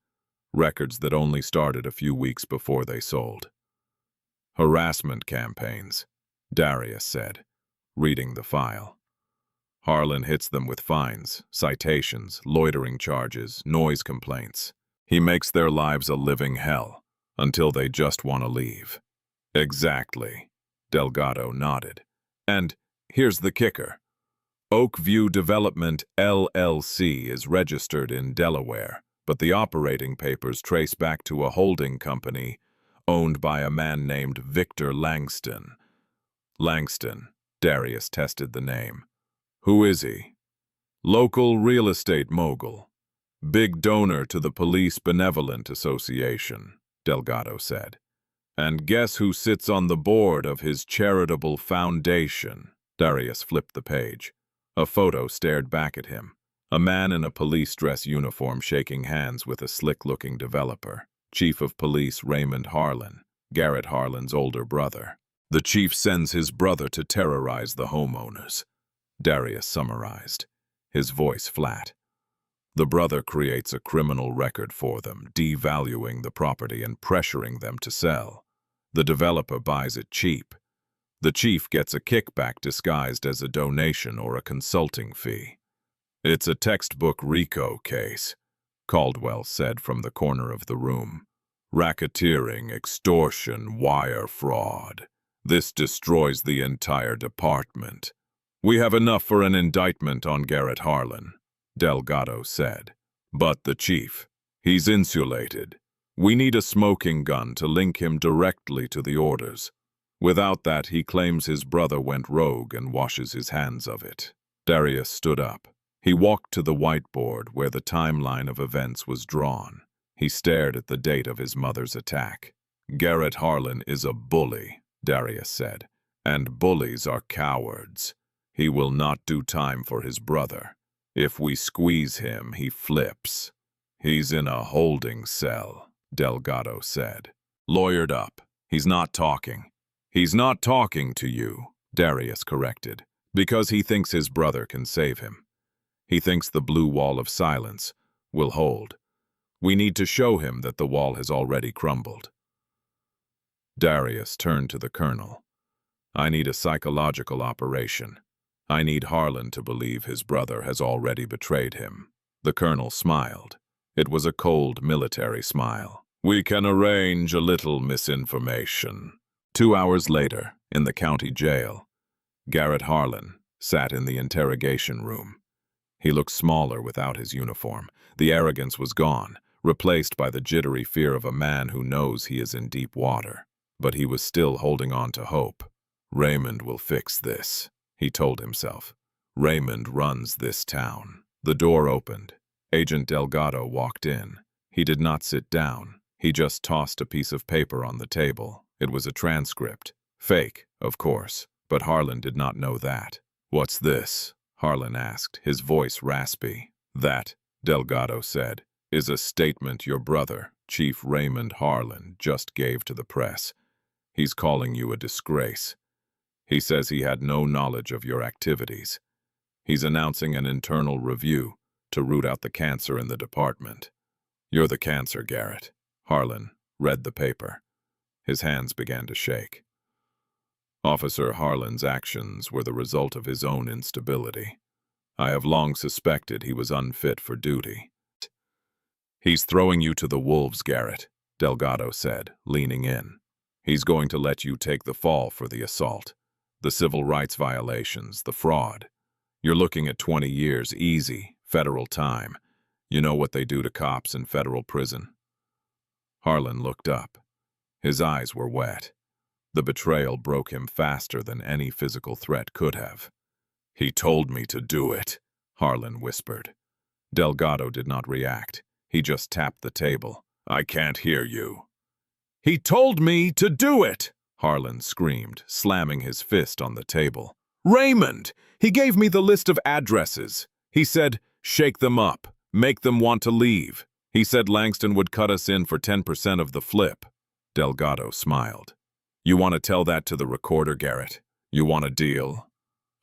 Speaker 1: that only started a few weeks before they sold. "Harassment campaigns," Darius said, reading the file. "Harlan hits them with fines, citations, loitering charges, noise complaints. He makes their lives a living hell, until they just want to leave." "Exactly," Delgado nodded. "And here's the kicker. Oakview Development, LLC is registered in Delaware, but the operating papers trace back to a holding company owned by a man named Victor Langston." "Langston," Darius tested the name. "Who is he?" "Local real estate mogul. Big donor to the Police Benevolent Association," Delgado said. "And guess who sits on the board of his charitable foundation?" Darius flipped the page. A photo stared back at him. A man in a police dress uniform shaking hands with a slick-looking developer. Chief of Police Raymond Harlan, Garrett Harlan's older brother. "The chief sends his brother to terrorize the homeowners," Darius summarized, his voice flat. "The brother creates a criminal record for them, devaluing the property and pressuring them to sell. The developer buys it cheap. The chief gets a kickback disguised as a donation or a consulting fee. It's a textbook RICO case," Caldwell said from the corner of the room. "Racketeering, extortion, wire fraud. This destroys the entire department. We have enough for an indictment on Garrett Harlan," Delgado said. "But the chief, he's insulated. We need a smoking gun to link him directly to the orders. Without that, he claims his brother went rogue and washes his hands of it." Darius stood up. He walked to the whiteboard where the timeline of events was drawn. He stared at the date of his mother's attack. "Garrett Harlan is a bully," Darius said, "and bullies are cowards. He will not do time for his brother. If we squeeze him, he flips. He's in a holding cell," Delgado said. "Lawyered up. He's not talking." "He's not talking to you," Darius corrected, "because he thinks his brother can save him. He thinks the blue wall of silence will hold. We need to show him that the wall has already crumbled." Darius turned to the colonel. "I need a psychological operation. I need Harlan to believe his brother has already betrayed him." The colonel smiled. It was a cold military smile. "We can arrange a little misinformation." 2 hours later, in the county jail, Garrett Harlan sat in the interrogation room. He looked smaller without his uniform. The arrogance was gone, replaced by the jittery fear of a man who knows he is in deep water. But he was still holding on to hope. "Raymond will fix this," he told himself. "Raymond runs this town." The door opened. Agent Delgado walked in. He did not sit down. He just tossed a piece of paper on the table. It was a transcript. Fake, of course, but Harlan did not know that. "What's this?" Harlan asked, his voice raspy. "That," Delgado said, "is a statement your brother, Chief Raymond Harlan, just gave to the press. He's calling you a disgrace. He says he had no knowledge of your activities. He's announcing an internal review to root out the cancer in the department." "You're the cancer, Garrett." Harlan read the paper. His hands began to shake. "Officer Harlan's actions were the result of his own instability. I have long suspected he was unfit for duty." "He's throwing you to the wolves, Garrett," Delgado said, leaning in. "He's going to let you take the fall for the assault, the civil rights violations, the fraud. You're looking at 20 years, easy, federal time. You know what they do to cops in federal prison." Harlan looked up. His eyes were wet. The betrayal broke him faster than any physical threat could have. "He told me to do it," Harlan whispered. Delgado did not react. He just tapped the table. "I can't hear you." "He told me to do it!" Harlan screamed, slamming his fist on the table. "Raymond! He gave me the list of addresses. He said, shake them up, make them want to leave. He said Langston would cut us in for 10% of the flip." Delgado smiled. "You want to tell that to the recorder, Garrett? You want a deal?"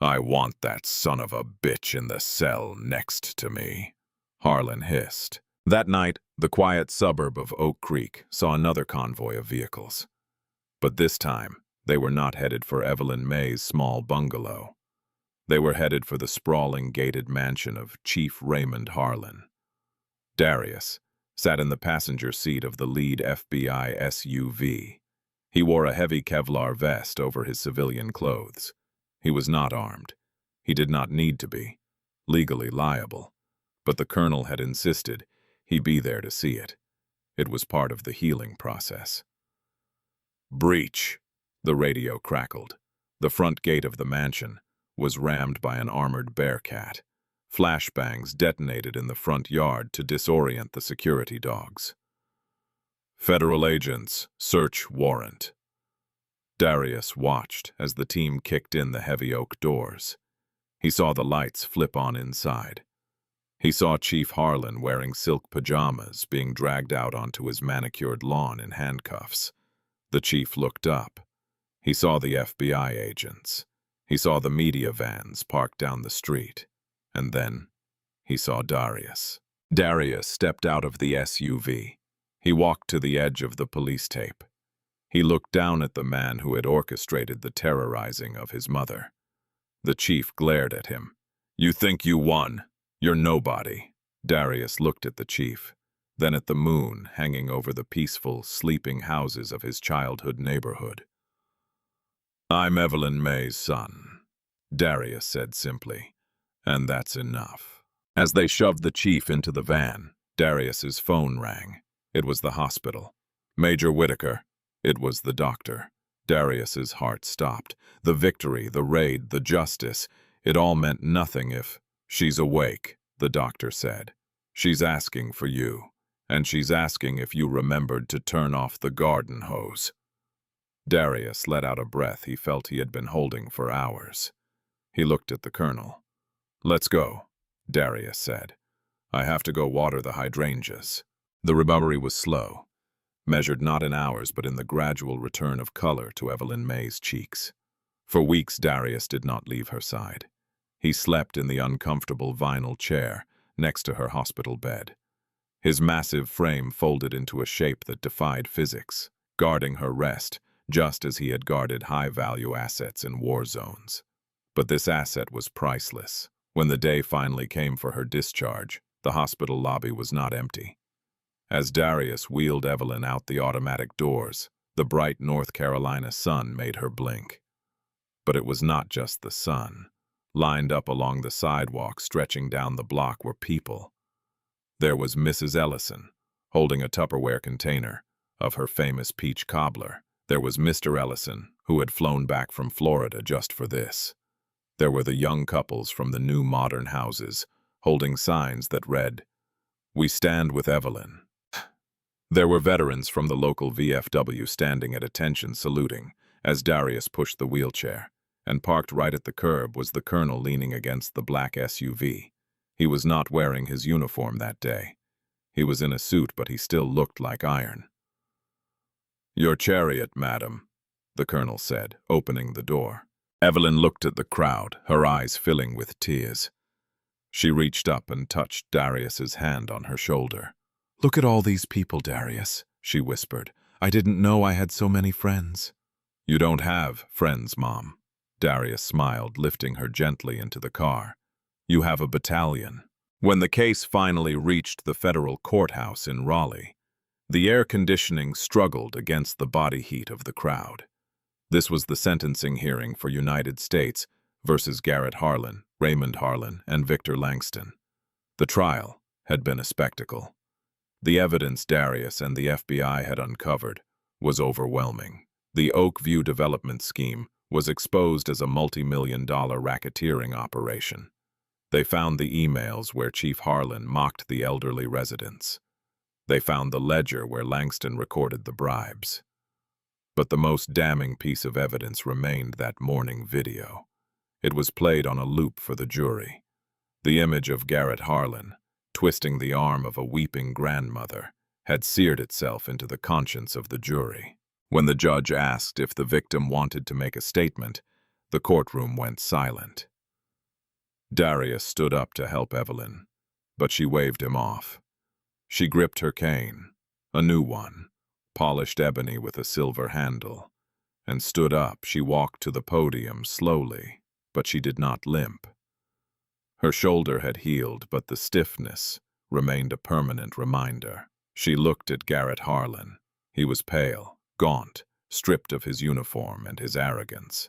Speaker 1: "I want that son of a bitch in the cell next to me," Harlan hissed. That night, the quiet suburb of Oak Creek saw another convoy of vehicles. But this time, they were not headed for Evelyn May's small bungalow. They were headed for the sprawling gated mansion of Chief Raymond Harlan. Darius sat in the passenger seat of the lead FBI SUV. He wore a heavy Kevlar vest over his civilian clothes. He was not armed. He did not need to be. Legally liable. But the colonel had insisted he be there to see it. It was part of the healing process. "Breach," the radio crackled. The front gate of the mansion was rammed by an armored bearcat. Flashbangs detonated in the front yard to disorient the security dogs. "Federal agents, search warrant." Darius watched as the team kicked in the heavy oak doors. He saw the lights flip on inside. He saw Chief Harlan wearing silk pajamas being dragged out onto his manicured lawn in handcuffs. The chief looked up. He saw the FBI agents. He saw the media vans parked down the street. And then he saw Darius. Darius stepped out of the SUV. He walked to the edge of the police tape. He looked down at the man who had orchestrated the terrorizing of his mother. The chief glared at him. "You think you won? You're nobody." Darius looked at the chief, then at the moon hanging over the peaceful, sleeping houses of his childhood neighborhood. "I'm Evelyn May's son," Darius said simply, "and that's enough." As they shoved the chief into the van, Darius's phone rang. It was the hospital. "Major Whitaker." It was the doctor. Darius's heart stopped. The victory, the raid, the justice, it all meant nothing if— "She's awake," the doctor said. "She's asking for you, and she's asking if you remembered to turn off the garden hose." Darius let out a breath he felt he had been holding for hours. He looked at the colonel. "Let's go," Darius said. "I have to go water the hydrangeas." The recovery was slow, measured not in hours but in the gradual return of color to Evelyn May's cheeks. For weeks Darius did not leave her side. He slept in the uncomfortable vinyl chair next to her hospital bed. His massive frame folded into a shape that defied physics, guarding her rest just as he had guarded high-value assets in war zones. But this asset was priceless. When the day finally came for her discharge, the hospital lobby was not empty. As Darius wheeled Evelyn out the automatic doors, the bright North Carolina sun made her blink. But it was not just the sun. Lined up along the sidewalk stretching down the block were people. There was Mrs. Ellison, holding a Tupperware container of her famous peach cobbler. There was Mr. Ellison, who had flown back from Florida just for this. There were the young couples from the new modern houses, holding signs that read, "We stand with Evelyn." There were veterans from the local VFW standing at attention saluting as Darius pushed the wheelchair, and parked right at the curb was the colonel leaning against the black SUV. He was not wearing his uniform that day. He was in a suit, but he still looked like iron. "Your chariot, madam," the colonel said, opening the door. Evelyn looked at the crowd, her eyes filling with tears. She reached up and touched Darius's hand on her shoulder. "Look at all these people, Darius," she whispered. "I didn't know I had so many friends." "You don't have friends, Mom." Darius smiled, lifting her gently into the car. "You have a battalion." When the case finally reached the federal courthouse in Raleigh, the air conditioning struggled against the body heat of the crowd. This was the sentencing hearing for United States versus Garrett Harlan, Raymond Harlan, and Victor Langston. The trial had been a spectacle. The evidence Darius and the FBI had uncovered was overwhelming. The Oakview development scheme was exposed as a multi-million-dollar racketeering operation. They found the emails where Chief Harlan mocked the elderly residents. They found the ledger where Langston recorded the bribes. But the most damning piece of evidence remained that morning video. It was played on a loop for the jury. The image of Garrett Harlan, twisting the arm of a weeping grandmother, had seared itself into the conscience of the jury. When the judge asked if the victim wanted to make a statement, the courtroom went silent. Darius stood up to help Evelyn, but she waved him off. She gripped her cane, a new one, polished ebony with a silver handle, and stood up. She walked to the podium slowly, but she did not limp. Her shoulder had healed, but the stiffness remained a permanent reminder. She looked at Garrett Harlan. He was pale, gaunt, stripped of his uniform and his arrogance.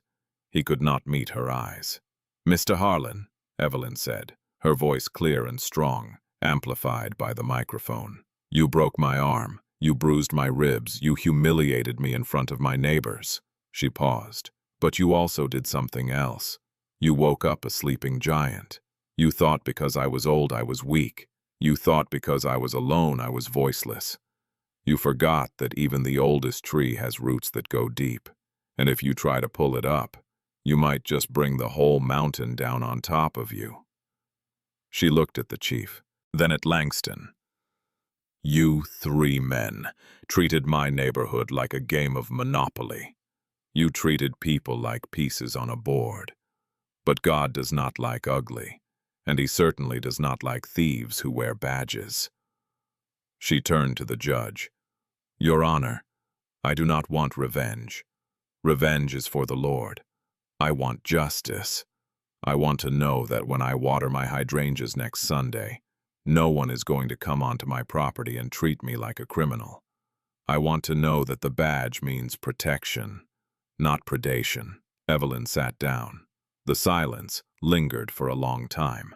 Speaker 1: He could not meet her eyes. "Mr. Harlan," Evelyn said, her voice clear and strong, amplified by the microphone. "You broke my arm. You bruised my ribs. You humiliated me in front of my neighbors." She paused. "But you also did something else. You woke up a sleeping giant. You thought because I was old I was weak. You thought because I was alone I was voiceless. You forgot that even the oldest tree has roots that go deep, and if you try to pull it up, you might just bring the whole mountain down on top of you." She looked at the chief, then at Langston. "You three men treated my neighborhood like a game of Monopoly. You treated people like pieces on a board. But God does not like ugly, and he certainly does not like thieves who wear badges." She turned to the judge. "Your Honor, I do not want revenge. Revenge is for the Lord. I want justice. I want to know that when I water my hydrangeas next Sunday, no one is going to come onto my property and treat me like a criminal. I want to know that the badge means protection, not predation." Evelyn sat down. The silence lingered for a long time.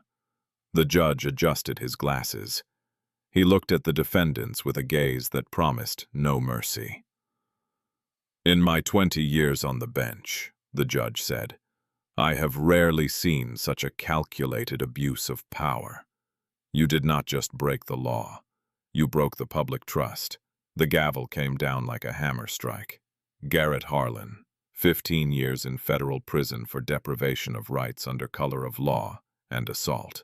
Speaker 1: The judge adjusted his glasses. He looked at the defendants with a gaze that promised no mercy. "In my 20 years on the bench," the judge said, "I have rarely seen such a calculated abuse of power. You did not just break the law. You broke the public trust." The gavel came down like a hammer strike. Garrett Harlan, 15 years in federal prison for deprivation of rights under color of law and assault.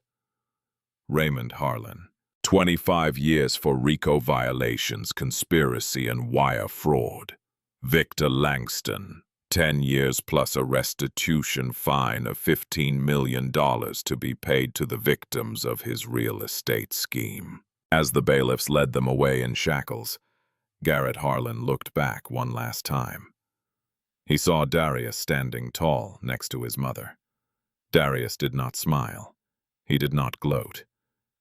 Speaker 1: Raymond Harlan, 25 years for RICO violations, conspiracy, and wire fraud. Victor Langston, 10 years plus a restitution fine of $15 million to be paid to the victims of his real estate scheme. As the bailiffs led them away in shackles, Garrett Harlan looked back one last time. He saw Darius standing tall next to his mother. Darius did not smile. He did not gloat.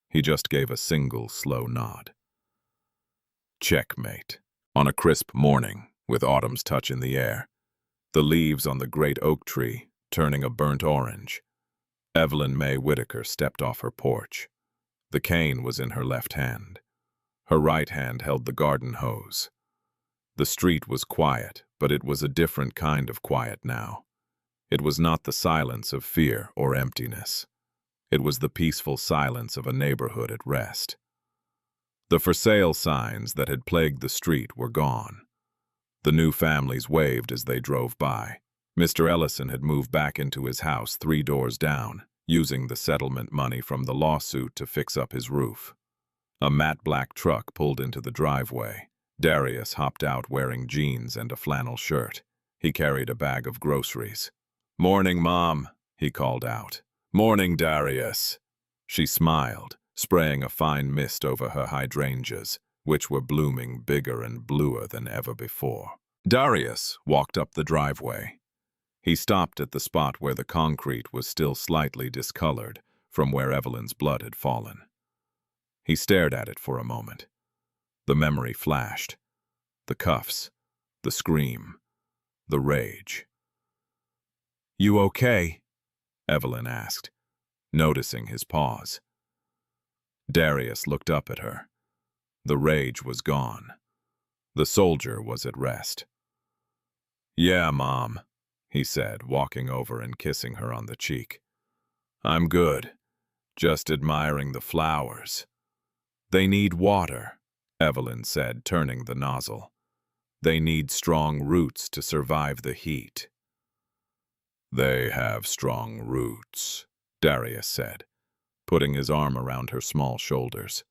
Speaker 1: He just gave a single slow nod. Checkmate. On a crisp morning, with autumn's touch in the air, the leaves on the great oak tree turning a burnt orange, Evelyn May Whitaker stepped off her porch. The cane was in her left hand. Her right hand held the garden hose. The street was quiet, but it was a different kind of quiet now. It was not the silence of fear or emptiness. It was the peaceful silence of a neighborhood at rest. The for sale signs that had plagued the street were gone. The new families waved as they drove by. Mr. Ellison had moved back into his house 3 doors down, using the settlement money from the lawsuit to fix up his roof. A matte black truck pulled into the driveway. Darius hopped out wearing jeans and a flannel shirt. He carried a bag of groceries. "Morning, Mom," he called out. "Morning, Darius." She smiled, spraying a fine mist over her hydrangeas, which were blooming bigger and bluer than ever before. Darius walked up the driveway. He stopped at the spot where the concrete was still slightly discolored from where Evelyn's blood had fallen. He stared at it for a moment. The memory flashed. The cuffs, the scream, the rage. "You okay?" Evelyn asked, noticing his pause. Darius looked up at her. The rage was gone. The soldier was at rest. "Yeah, Mom," he said, walking over and kissing her on the cheek. "I'm good. Just admiring the flowers." "They need water," Evelyn said, turning the nozzle. "They need strong roots to survive the heat." "They have strong roots," Darius said, putting his arm around her small shoulders.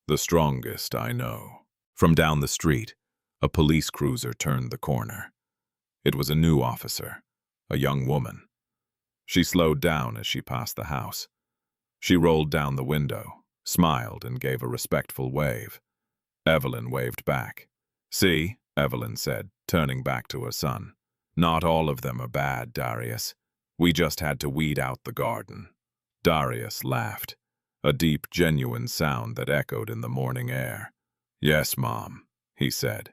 Speaker 1: "The strongest I know." From down the street, a police cruiser turned the corner. It was a new officer, a young woman. She slowed down as she passed the house. She rolled down the window, smiled, and gave a respectful wave. Evelyn waved back. "See," Evelyn said, turning back to her son. "Not all of them are bad, Darius. We just had to weed out the garden." Darius laughed, a deep, genuine sound that echoed in the morning air. "Yes, Mom," he said.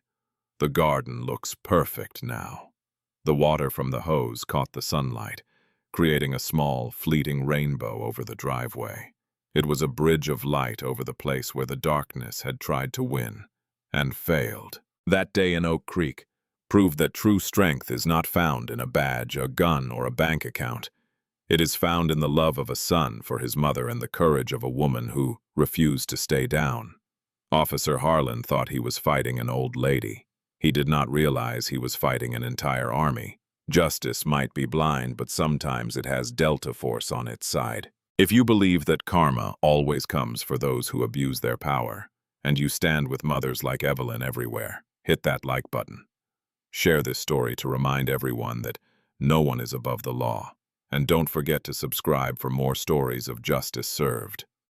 Speaker 1: "The garden looks perfect now." The water from the hose caught the sunlight, creating a small, fleeting rainbow over the driveway. It was a bridge of light over the place where the darkness had tried to win, and failed. That day in Oak Creek proved that true strength is not found in a badge, a gun, or a bank account. It is found in the love of a son for his mother and the courage of a woman who refused to stay down. Officer Harlan thought he was fighting an old lady. He did not realize he was fighting an entire army. Justice might be blind, but sometimes it has Delta Force on its side. If you believe that karma always comes for those who abuse their power, and you stand with mothers like Evelyn everywhere, hit that like button. Share this story to remind everyone that no one is above the law. And don't forget to subscribe for more stories of justice served.